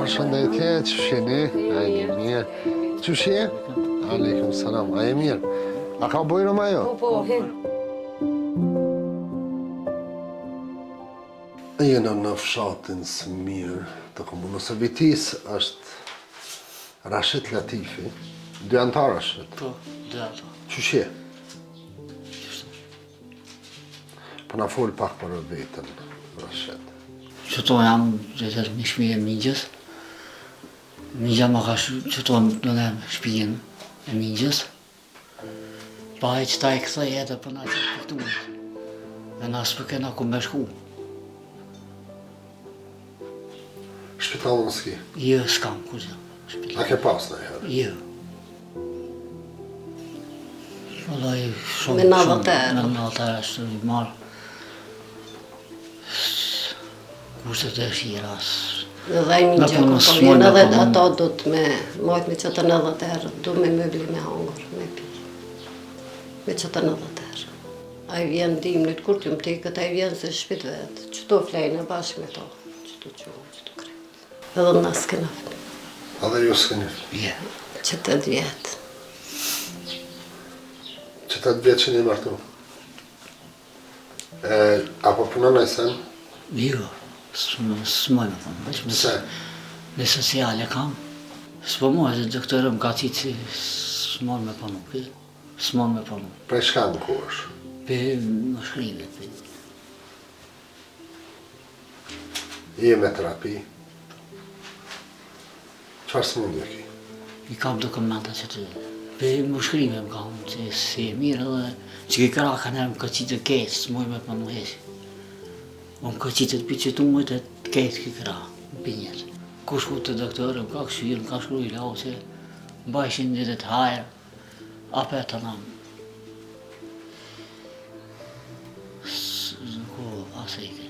Përshëndetje, qëshini? A e mirë? Qëshje? Aleikum salam, a e mirë? A ka bojrëm ajo? Po, he. Jena në fshatin Smir të komunës së Vitis, është Rashid Latifi. Dy antar është? Po, dy antar. Qëshje? Po na fol pak për vetën, Rashid. Qëto jam gjithër një shpi e mingjës. Mingja më ka qëto në shpijen e mingjës. Pa e qëta e kësa jetë për na që përkëtumit. Dhe na s'për kena ku me shku. Shpitalën s'ki? Jo, s'kam ku që. A ke pas në herë? Jo. Vallaj shumë. Me navatër. Me navatër është i marë. Kushtet e shiras. Dhe i mingjë ku po vjen edhe ato do të me mojt me qëtë 90 herë, du me möbli me hangër, me pi. Me qëtë 90 herë. A i vjen dimnit, kur t'ju më tikët, a i vjen se shpit vetë. Qëto flejnë bashkë me to, qëto quë, qëto krejtë. Edhe në s'kena fli. Edhe ju s'keni fli? Jo. 80 vjetë. 80 vjetë që një martu? Apo punon e sen? Jo. S'moj me thonë. Se? Në sociale kam. S'po moj, dhe doktorëm ka qitë si s'moj me punu. S'moj me punu. Prej shka në ku është? Për më shkrimet. Je me terapi? Qfarë s'mundje ki? I kam dokumenta që të... Për më shkrimet më kam, që si e mirë edhe... Që ki kra ka nërë më ka qitë të ketë, s'moj me punu heshi. Më ka qitë të piqetumët e të ketë ki kra, në pinjet. Ku shku të doktorë, më ka këshirë, më ka shkru i lau që më bajshin një të hajrë, apë e të namë. Në ku asë e ke.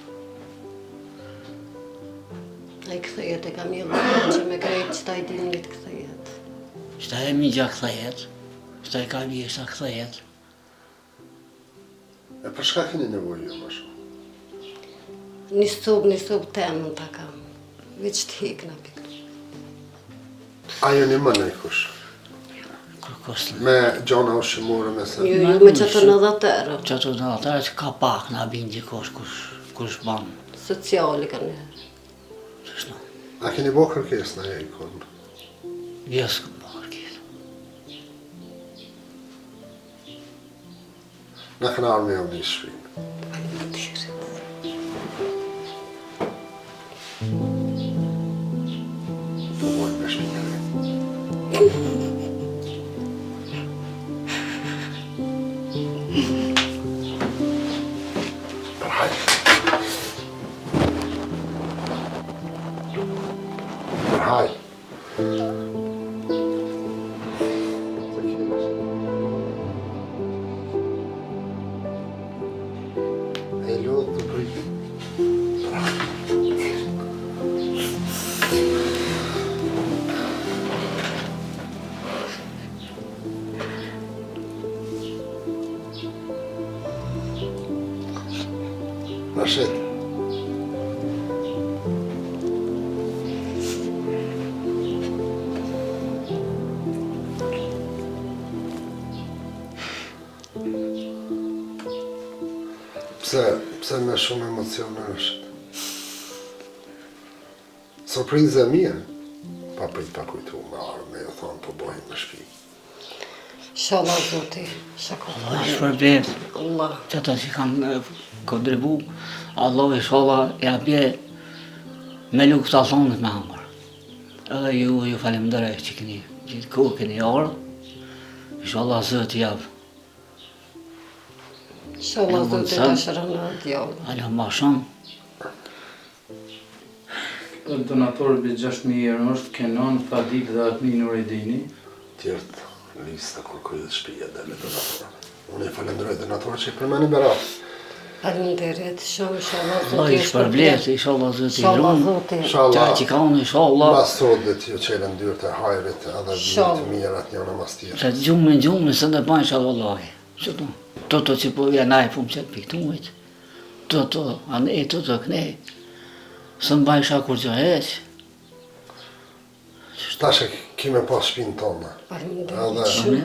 A i këthejet e kam një dhe që me krejtë që ta i dinit këthejet. Qëta e mingja këthejet, qëta e ka vjeshta këthejet. E për shka keni nevojë ju më shumë? Një sub tenë ta kam. Veç të hikna pikë. Ajo një më në i kush? Kërkostë. Me gjona ushqimore me se? Jo, me qëtë 90 herë. Qëto në atërë që ka pak në abin gjikosh kush banë. Sociali ka njërë. Qështu? A keni bo kërkes në e i konë? Jo s'këm bakër kjetë. Në këna arme jo një shpinë. Po mojnë me shpinë. Për hajtë. Për hajtë. E lutë të pritë. Rashid. Pse me shumë emocione është? Surprizë e mirë, pa prit pa kujtu me arë, me ju thonë po bojnë me shpi. Shala zoti, shako. Allah i shpërblet. Allah. Qëta që kanë kontribu, Allah i shola e abje me lukë të alonët me hamër. Edhe ju falemderej që këni gjithë ku këni orë, inshallah zëtë javë. Shala zoti të shërën në djallë. Ala ma shumë. Donatorë bëjt 6.000 euro është Kenan, Fadil dhe Atmin Uredini. Tjertë lista kur kryet shpija dhe me donatorë. Unë i falenderoj donatorë që i përmeni berat. Faleminderit shumë, shala Allah zoti i shpërblet, inshallah zëtë i Shala runë. zoti. Qa që ka unë, inshallah. Mas sotit ju qelen dyrë të hajrit edhe dhjë të mirat njëna mas tjerë. Se gjumë, se në banë inshallah Allahi. Qëto, toto që po vjen aj po më qëtë piktumit. Toto, anë e toto kënej. Së më bajnë shakur që heq. Tash e kime pas shpinë tonë. Faleminderit shumë.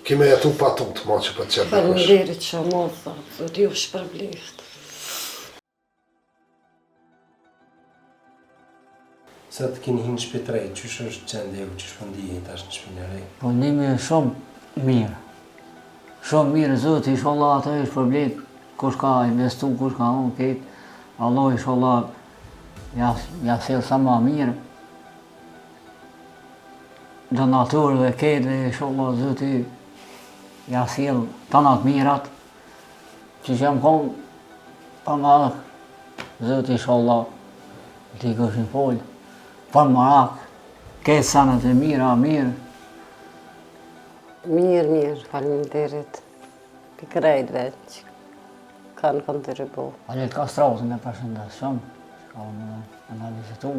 Kime jetu pa tut, ma që për të qenë dikush. Faleminderit shumë, o thot, zot ju shpërblift. Sa të keni hinë shpit rej, qysh është gjendje ku qysh pëndije tash në shpinë e rej? Po ndimi shumë mirë. Shumë mirë, Zoti, inshallah ato është problem, kush ka investu, kush ka unë ketë. Allah, inshallah, ja sjell sa ma mirë. Donatorëve ketë, inshallah, Zoti, ja sjell tanat mirat. Që jam konë, pa marak, Zoti, inshallah, ti këshin folë. Pa marak, ketë sanat e mira, mirë. Mirë, faleminderit. Pikrejtve që kanë kontribu. Alet Kastratën e përshëndes shumë, që ka në vizitu,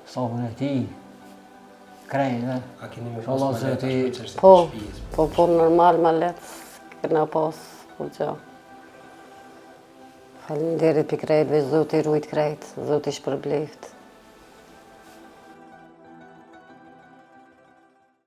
stafën e ti, krejtve. A keni me pas Inshallah, ma leta Zoti, shpër qështë Po, të shpijës? po normal ma let, këna pas, kur gjo. Faleminderit pikrejtve, Zoti rujt krejt, Zoti shpërblift.